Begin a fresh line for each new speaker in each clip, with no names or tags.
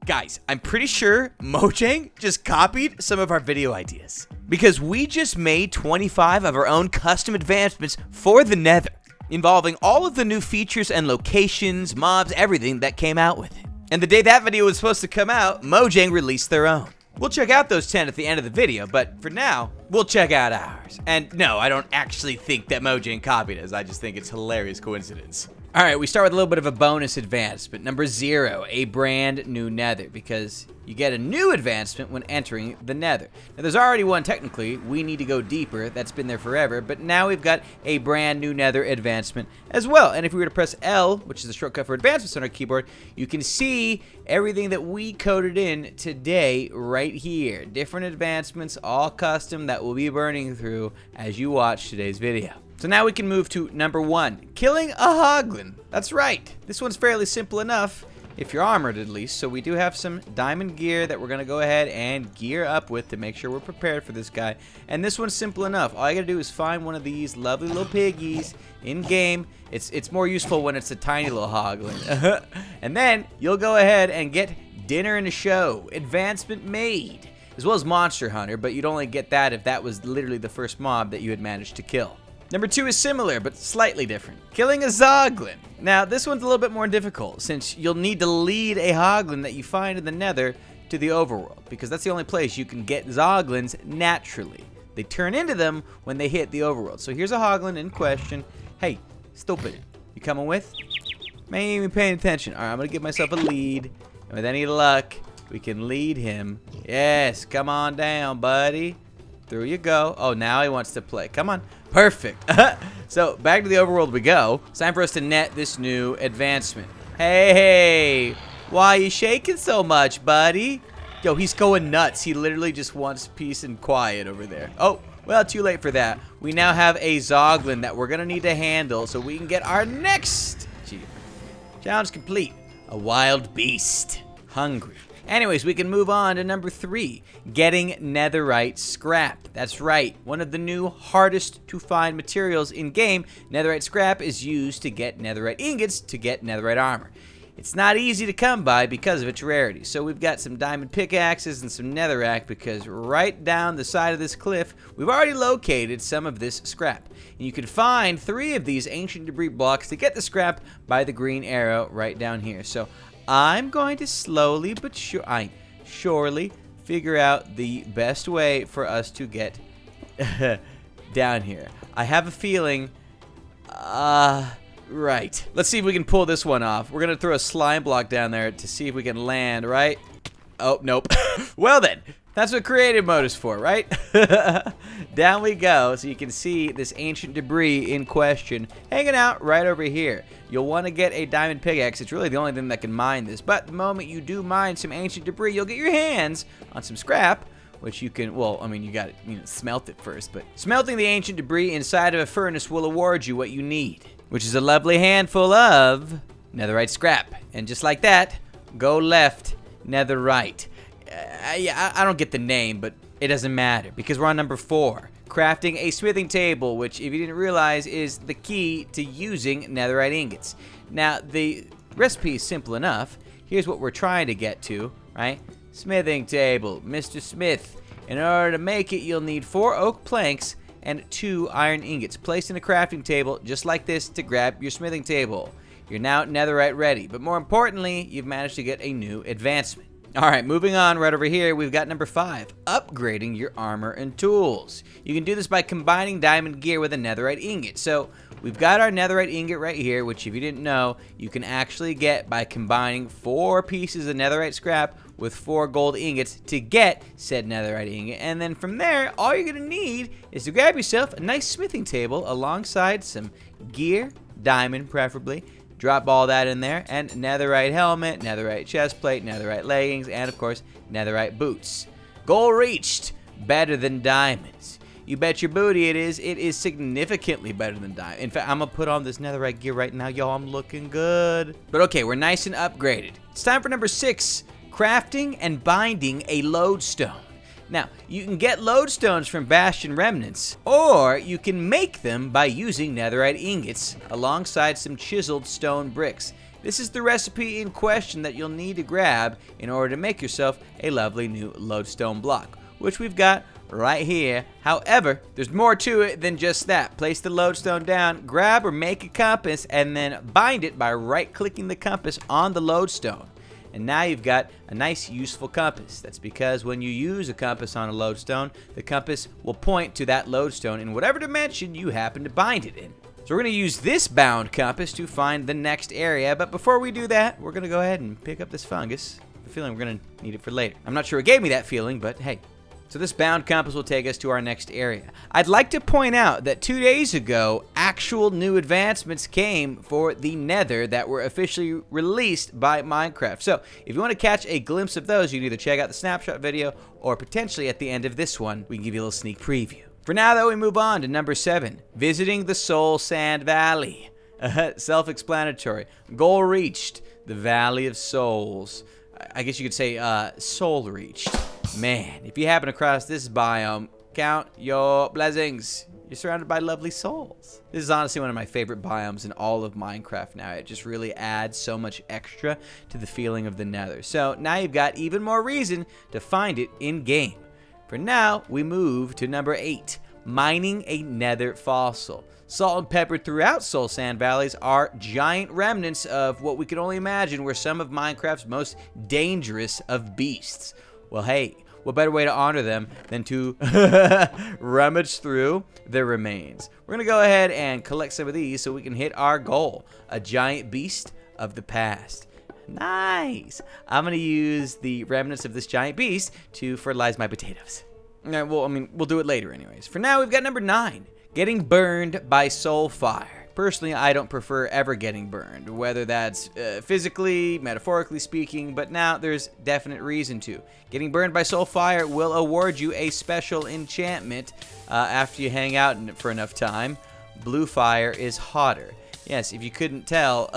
Guys, I'm pretty sure Mojang just copied some of our video ideas, because we just made 25 of our own custom advancements for the Nether, involving all of the new features and locations, mobs, everything that came out with it. And the day that video was supposed to come out, Mojang released their own. We'll check out those 10 at the end of the video, but for now, we'll check out ours. And no, I don't actually think that Mojang copied us. I just think it's a hilarious coincidence. All right, we start with a little bit of a bonus advancement. Number 0, a brand new Nether, because you get a new advancement when entering the Nether. Now, there's already one technically. We need to go deeper. That's been there forever, but now we've got a brand new Nether advancement as well. And if we were to press L, which is a shortcut for advancements on our keyboard, you can see everything that we coded in today right here. Different advancements, all custom, that we'll be burning through as you watch today's video. So now we can move to number 1, killing a hoglin. That's right. This one's fairly simple enough, if you're armored at least. So we do have some diamond gear that we're going to go ahead and gear up with to make sure we're prepared for this guy. And this one's simple enough. All you got to do is find one of these lovely little piggies in game. It's more useful when it's a tiny little hoglin. And then you'll go ahead and get dinner in a show. Advancement made. As well as monster hunter, but you'd only get that if that was literally the first mob that you had managed to kill. Number 2 is similar, but slightly different. Killing a zoglin. Now, this one's a little bit more difficult, since you'll need to lead a hoglin that you find in the Nether to the overworld, because that's the only place you can get zoglins naturally. They turn into them when they hit the overworld. So here's a hoglin in question. Hey, stupid. You coming with? Man, you ain't even paying attention. All right, I'm going to give myself a lead, and with any luck, we can lead him. Yes, come on down, buddy. Through you go. Oh, now he wants to play. Come on. Perfect. So, back to the overworld we go. It's time for us to net this new advancement. Hey, why are you shaking so much, buddy? Yo, he's going nuts. He literally just wants peace and quiet over there. Oh, well, too late for that. We now have a zoglin that we're going to need to handle so we can get our next challenge complete. A wild beast. Hungry. Anyways, we can move on to number 3, getting netherite scrap. That's right, one of the new hardest to find materials in game. Netherite scrap is used to get netherite ingots to get netherite armor. It's not easy to come by because of its rarity. So we've got some diamond pickaxes and some netherrack, because right down the side of this cliff, we've already located some of this scrap. And you can find 3 of these ancient debris blocks to get the scrap by the green arrow right down here. So I'm going to slowly but surely figure out the best way for us to get down here. I have a feeling, right. Let's see if we can pull this one off. We're going to throw a slime block down there to see if we can land, right? Oh, nope. Well then, that's what creative mode is for, right? Down we go, so you can see this ancient debris in question hanging out right over here. You'll want to get a diamond pickaxe. It's really the only thing that can mine this. But the moment you do mine some ancient debris, you'll get your hands on some scrap, which you can, well, I mean, you got to smelt it first. But smelting the ancient debris inside of a furnace will award you what you need, which is a lovely handful of netherite scrap. And just like that, go left, netherite. I don't get the name, but it doesn't matter, because we're on number 4. Crafting a smithing table, which, if you didn't realize, is the key to using netherite ingots. Now, the recipe is simple enough. Here's what we're trying to get to, right? Smithing table, Mr. Smith. In order to make it, you'll need 4 oak planks and 2 iron ingots placed in a crafting table just like this to grab your smithing table. You're now netherite ready, but more importantly, you've managed to get a new advancement. Alright, moving on right over here, we've got number 5, upgrading your armor and tools. You can do this by combining diamond gear with a netherite ingot. So, we've got our netherite ingot right here, which if you didn't know, you can actually get by combining 4 pieces of netherite scrap with 4 gold ingots to get said netherite ingot. And then from there, all you're going to need is to grab yourself a nice smithing table alongside some gear, diamond preferably. Drop all that in there, and netherite helmet, netherite chest plate, netherite leggings, and of course, netherite boots. Goal reached. Better than diamonds. You bet your booty it is. It is significantly better than diamonds. In fact, I'm going to put on this netherite gear right now, y'all. I'm looking good. But okay, we're nice and upgraded. It's time for number 6, crafting and binding a lodestone. Now, you can get lodestones from Bastion remnants, or you can make them by using netherite ingots alongside some chiseled stone bricks. this is the recipe in question that you'll need to grab in order to make yourself a lovely new lodestone block, which we've got right here. However, there's more to it than just that. Place the lodestone down, grab or make a compass, and then bind it by right-clicking the compass on the lodestone. And now you've got a nice, useful compass. That's because when you use a compass on a lodestone, the compass will point to that lodestone in whatever dimension you happen to bind it in. So we're going to use this bound compass to find the next area, but before we do that, we're going to go ahead and pick up this fungus. I have a feeling we're going to need it for later. I'm not sure what gave me that feeling, but hey. So this bound compass will take us to our next area. I'd like to point out that 2 days ago, actual new advancements came for the Nether that were officially released by Minecraft. So if you want to catch a glimpse of those, you can either check out the snapshot video or potentially at the end of this one, we can give you a little sneak preview. For now, though, we move on to number 7, visiting the Soul Sand Valley. Self-explanatory. Goal reached, the Valley of Souls. I guess you could say soul reached. Man, if you happen across this biome, count your blessings. You're surrounded by lovely souls. This is honestly one of my favorite biomes in all of Minecraft now. It just really adds so much extra to the feeling of the Nether. So now you've got even more reason to find it in-game. For now, we move to number 8, mining a Nether fossil. Salt and peppered throughout Soul Sand Valleys are giant remnants of what we can only imagine were some of Minecraft's most dangerous of beasts. Well, hey, what better way to honor them than to rummage through their remains? We're going to go ahead and collect some of these so we can hit our goal, a giant beast of the past. Nice. I'm going to use the remnants of this giant beast to fertilize my potatoes. Well, I mean, we'll do it later anyways. For now, we've got number 9, getting burned by soul fire. Personally, I don't prefer ever getting burned, whether that's physically, metaphorically speaking, but now there's definite reason to. Getting burned by soul fire will award you a special enchantment after you hang out in it for enough time. Blue fire is hotter. Yes, if you couldn't tell,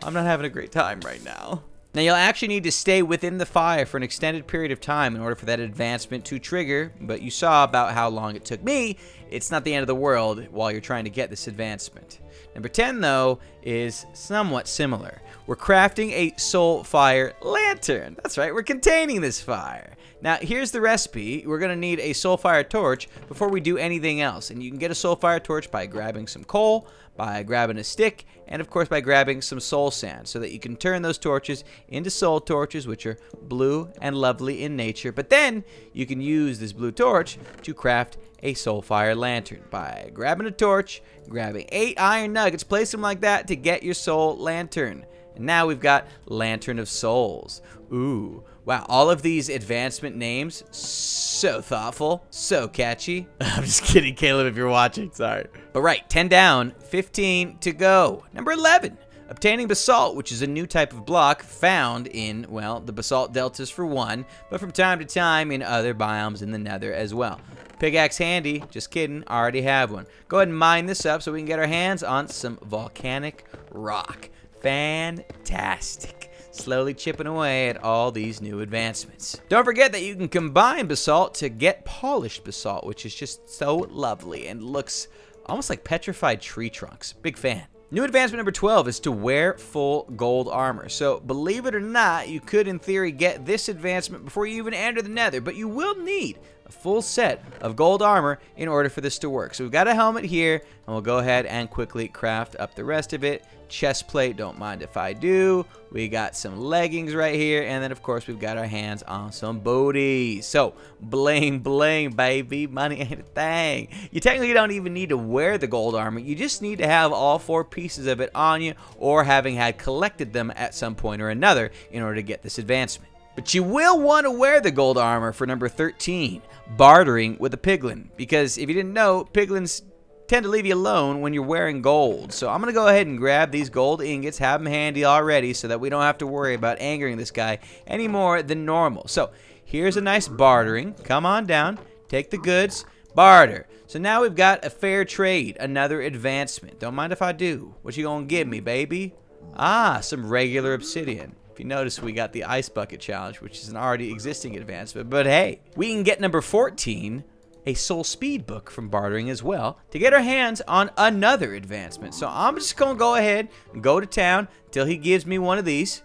I'm not having a great time right now. Now, you'll actually need to stay within the fire for an extended period of time in order for that advancement to trigger, but you saw about how long it took me. It's not the end of the world while you're trying to get this advancement. Number 10, though, is somewhat similar. We're crafting a soul fire lantern. That's right, we're containing this fire. Now, here's the recipe. We're going to need a soul fire torch before we do anything else. And you can get a soul fire torch by grabbing some coal, by grabbing a stick, and of course by grabbing some soul sand so that you can turn those torches into soul torches, which are blue and lovely in nature. But then you can use this blue torch to craft a soul fire lantern by grabbing a torch, grabbing 8 iron nuggets, place them like that to get your soul lantern. And now we've got Lantern of Souls. Ooh, wow, all of these advancement names, so thoughtful, so catchy. I'm just kidding, Caleb, if you're watching, sorry. But right, 10 down, 15 to go. Number 11, obtaining Basalt, which is a new type of block found in, well, the Basalt Deltas for one, but from time to time in other biomes in the Nether as well. Pickaxe handy, just kidding, already have one. Go ahead and mine this up so we can get our hands on some volcanic rock. Fantastic. Slowly chipping away at all these new advancements. Don't forget that you can combine basalt to get polished basalt, which is just so lovely and looks almost like petrified tree trunks. Big fan. New advancement number 12 is to wear full gold armor. So believe it or not, you could in theory get this advancement before you even enter the Nether, but you will need a full set of gold armor in order for this to work. So we've got a helmet here, and we'll go ahead and quickly craft up the rest of it. Chest plate, don't mind if I do. We got some leggings right here, and then of course we've got our hands on some booties. So bling bling, baby, money ain't a thing. You technically don't even need to wear the gold armor. You just need to have all 4 pieces of it on you, or having had collected them at some point or another in order to get this advancement. But you will want to wear the gold armor for number 13, bartering with a piglin, because if you didn't know, piglins tend to leave you alone when you're wearing gold. So I'm going to go ahead and grab these gold ingots, have them handy already so that we don't have to worry about angering this guy any more than normal. So here's a nice bartering. Come on down, take the goods, barter. So now we've got a fair trade, another advancement. Don't mind if I do. What you gonna give me, baby? Ah, some regular obsidian. If you notice, we got the ice bucket challenge, which is an already existing advancement. But hey, we can get number 14, a soul speed book from Bartering as well to get our hands on another advancement. So I'm just going to go ahead and go to town till he gives me one of these.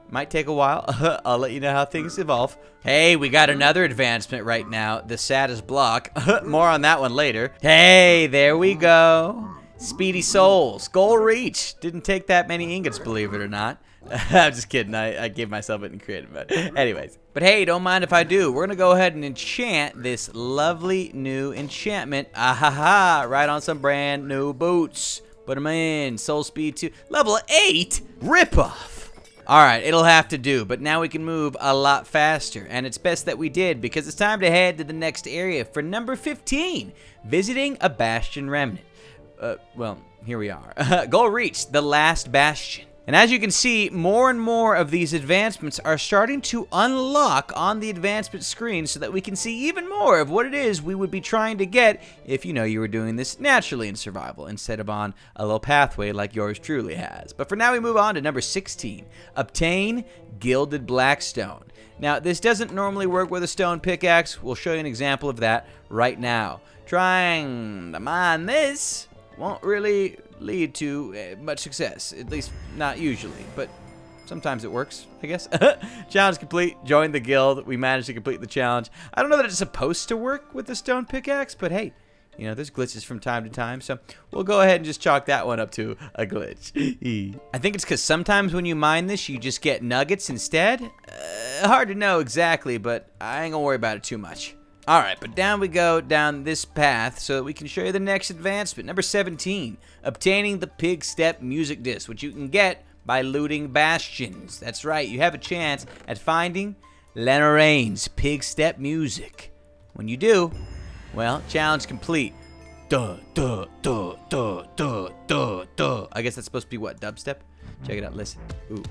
Might take a while. I'll let you know how things evolve. Hey, we got another advancement right now. The saddest block. More on that one later. Hey, there we go. Speedy souls. Goal reach. Didn't take that many ingots, believe it or not. I'm just kidding. I gave myself it in creative mode. Anyways. But hey, don't mind if I do. We're going to go ahead and enchant this lovely new enchantment. Ahaha. Right on some brand new boots. Put them in. Soul speed 2. Level 8? Rip-off. Alright, it'll have to do, but now we can move a lot faster, and it's best that we did, because it's time to head to the next area for number 15, visiting a Bastion remnant. Well, here we are. Goal reached, the last Bastion. And as you can see, more and more of these advancements are starting to unlock on the advancement screen so that we can see even more of what it is we would be trying to get if, you know, you were doing this naturally in survival instead of on a little pathway like yours truly has. But for now, we move on to number 16, obtain gilded blackstone. Now, this doesn't normally work with a stone pickaxe. We'll show you an example of that right now. Trying to mine this won't really lead to much success, at least not usually, but sometimes it works, I guess. Challenge complete. Join the guild. We managed to complete the challenge. I don't know that it's supposed to work with the stone pickaxe, but hey, you know, there's glitches from time to time, so we'll go ahead and just chalk that one up to a glitch. I think it's because sometimes when you mine this, you just get nuggets instead. Hard to know exactly, but I ain't gonna worry about it too much. Alright, but down we go down this path so that we can show you the next advancement. Number 17, obtaining the pig step music disc, which you can get by looting bastions. That's right, you have a chance at finding Lenarain's pig step music. When you do, well, challenge complete. Duh, duh, duh, duh, duh, duh, duh. I guess that's supposed to be what, dubstep? Check it out, listen. Ooh.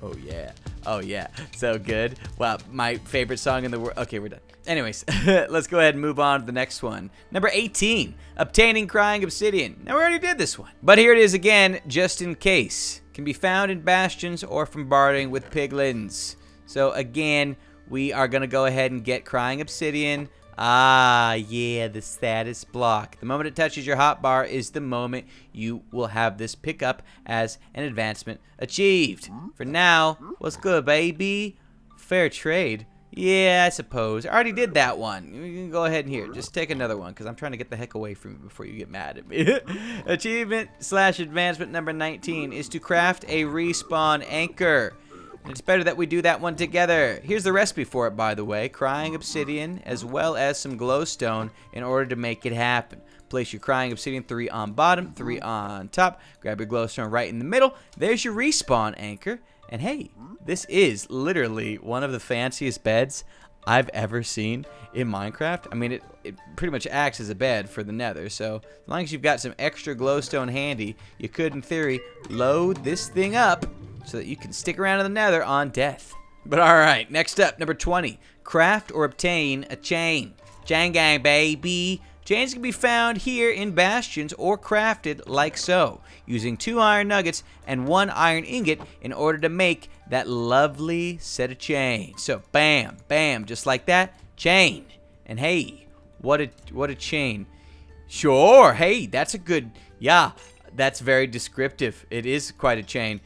Oh yeah. Oh yeah. So good. Wow, my favorite song in the world. Okay, we're done. Anyways, let's go ahead and move on to the next one. Number 18, obtaining crying obsidian. Now we already did this one, but here it is again, just in case. Can be found in bastions or from bartering with piglins. So again, we are gonna go ahead and get crying obsidian. Ah, yeah, the saddest block. The moment it touches your hotbar is the moment you will have this pick up as an advancement achieved. For now, what's good, baby? Fair trade. Yeah, I suppose. I already did that one. You can go ahead and here. Just take another one, because I'm trying to get the heck away from you before you get mad at me. Achievement / advancement number 19 is to craft a respawn anchor. It's better that we do that one together. Here's the recipe for it, by the way. Crying obsidian as well as some glowstone in order to make it happen. Place your crying obsidian 3 on bottom, 3 on top. Grab your glowstone right in the middle. There's your respawn anchor. And hey, this is literally one of the fanciest beds I've ever seen in Minecraft. I mean, it pretty much acts as a bed for the Nether. So as long as you've got some extra glowstone handy, you could, in theory, load this thing up so that you can stick around in the Nether on death. But alright, next up, number 20. Craft or obtain a chain. Chain gang, baby. Chains can be found here in bastions or crafted like so, using 2 iron nuggets and 1 iron ingot in order to make that lovely set of chains. So bam, bam, just like that, chain. And hey, what a chain. Sure, hey, that's a good, yeah, that's very descriptive. It is quite a chain.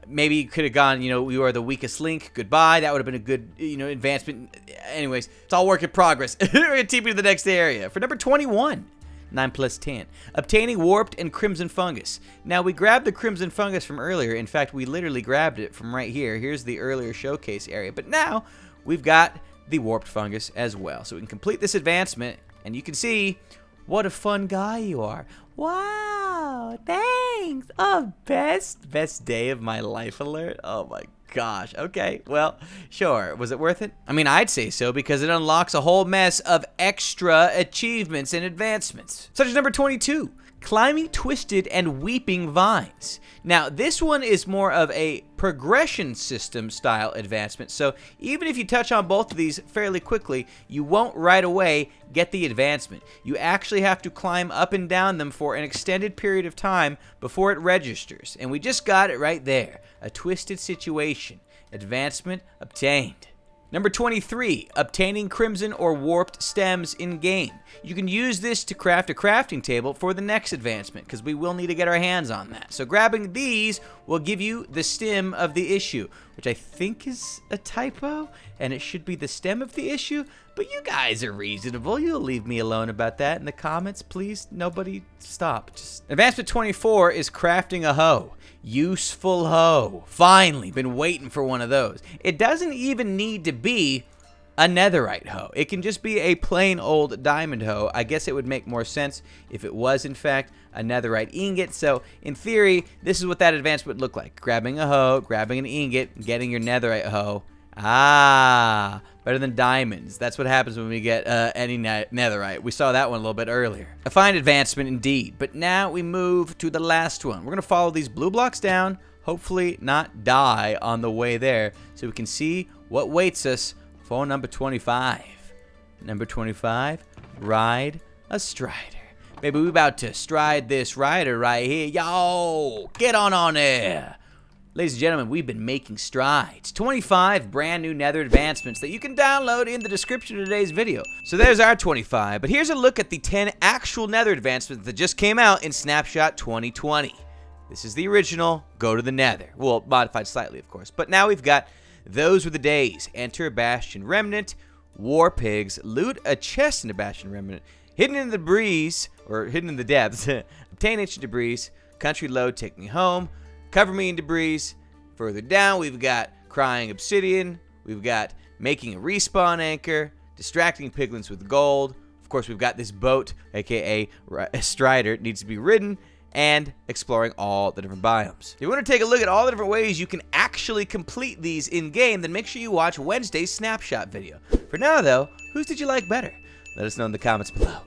Maybe you could have gone, you know, you are the weakest link. Goodbye. That would have been a good, you know, advancement. Anyways, it's all work in progress. We're going to take you to the next area. For number 21, 9 plus 10. Obtaining warped and crimson fungus. Now, we grabbed the crimson fungus from earlier. In fact, we literally grabbed it from right here. Here's the earlier showcase area. But now, we've got the warped fungus as well. So we can complete this advancement, and you can see what a fun guy you are. Wow, thanks. Oh, best day of my life alert. Oh my gosh. Okay, well, sure. Was it worth it? I mean, I'd say so, because it unlocks a whole mess of extra achievements and advancements. Such as number 22, climbing twisted and weeping vines. Now, this one is more of a progression system style advancement, so even if you touch on both of these fairly quickly, you won't right away get the advancement. You actually have to climb up and down them for an extended period of time before it registers, and we just got it right there. A twisted situation. Advancement obtained. Number 23, obtaining crimson or warped stems in game. You can use this to craft a crafting table for the next advancement, because we will need to get our hands on that. So grabbing these will give you the stem of the issue, which I think is a typo, and it should be the stem of the issue, but you guys are reasonable. You'll leave me alone about that in the comments, please. Nobody stop. Advancement 24 is crafting a hoe. Useful hoe. Finally, been waiting for one of those. It doesn't even need to be a netherite hoe. It can just be a plain old diamond hoe. I guess it would make more sense if it was, in fact, a netherite ingot. So, in theory, this is what that advancement would look like. Grabbing a hoe, grabbing an ingot, getting your netherite hoe. Ah, better than diamonds. That's what happens when we get any netherite. We saw that one a little bit earlier. A fine advancement indeed. But now we move to the last one. We're going to follow these blue blocks down, hopefully not die on the way there, so we can see what waits us for number 25. Number 25, ride a strider. Maybe we about to stride this rider right here. Yo, get on there. Ladies and gentlemen, we've been making strides. 25 brand new Nether advancements that you can download in the description of today's video. So there's our 25, but here's a look at the 10 actual Nether advancements that just came out in Snapshot 2020. This is the original Go to the Nether. Well, modified slightly, of course. But now we've got Those Were the Days, Enter a Bastion Remnant, War Pigs, Loot a Chest in a Bastion Remnant, Hidden in the Breeze, or Hidden in the Depths, Obtain Ancient Debris, Country Load, Take Me Home, Cover Me in Debris. Further down, we've got Crying Obsidian. We've got Making a Respawn Anchor, Distracting Piglins with Gold. Of course, we've got this boat, aka a strider, it needs to be ridden, and exploring all the different biomes. If you want to take a look at all the different ways you can actually complete these in-game, then make sure you watch Wednesday's Snapshot video. For now, though, whose did you like better? Let us know in the comments below.